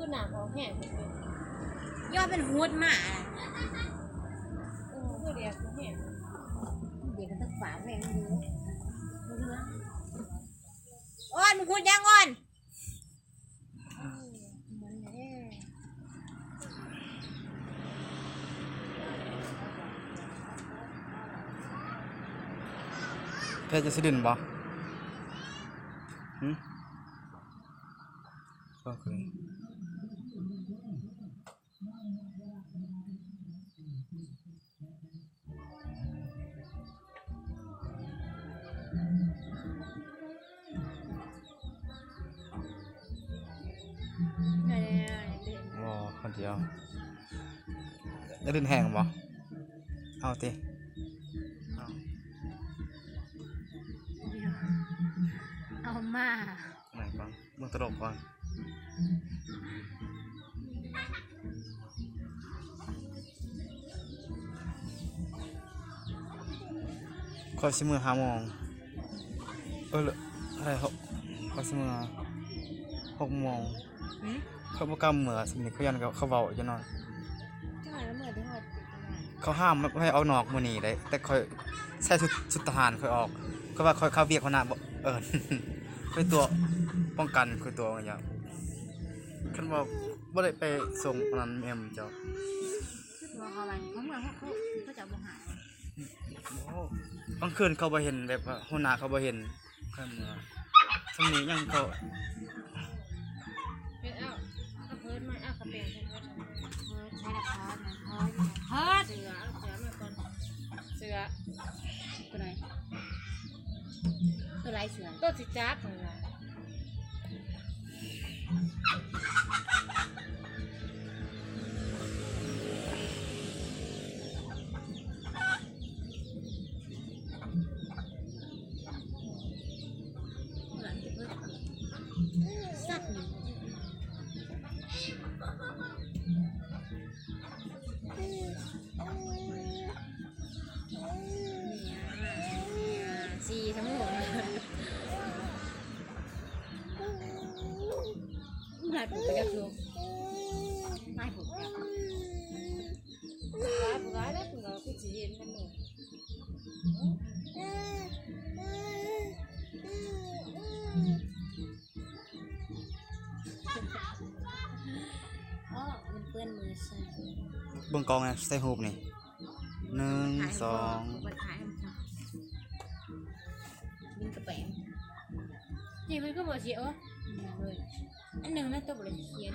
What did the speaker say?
คือหนาของแห้งยอดเป็นหูดหมาคือเดียวคือแห้งเด็กก็ต้องฝาแม่งดูอ้อนมึงพูดยังอ้อนเพชรจะสิดินบ่โอเคอ๋อคนเดียวจะดินแห้งบ่เอาติเอามา ไหนบ้างเมืองตลกก่อนคอยสิมือ5 โมงอะไรคอยสิมือ6 โมงเขาประกำเหมือสมิธเขายันเขาเบาจะนอนเขาห้ามไม่ให้เอานอกมือหนีเลยแต่คอยใส่ชุดทหารคอยออกเขาว่าคอยเข้าเวียกเขาหน้าคอยตัวป้องกันคอยตัวอย่างเงี้ยคันว่าบ่ได้ไปส่งนั้นเอ็มเจ้าเขาอะไรเขาเหมือนเขาจะบ่หายบางคืนเขาบ่เห็นแบบว่าหัวหน้าเขาบ่เห็นคันว่าสำนี้ยังเขาเป็นเอาเพิร์ดมาเอากระเปงใช้ละครนะเฮิร์ดเสือมาก่อนเสือตัวไหนตัวไรเสือตัวสิจักของเราสัตว์นี่สี่ทั้งหมดหลายปุ๊บไปกับลูกไม่ปุ๊บแล้วปลาแล้วเราคือจีนมันหนูอ๋อมันเปื้อนมือใช่เบิ่งกองไงใส่หูบนี่1 2มินกระแปงจีมันก็บอกสิเลยอันหนึ่งนะตัวบริเคียน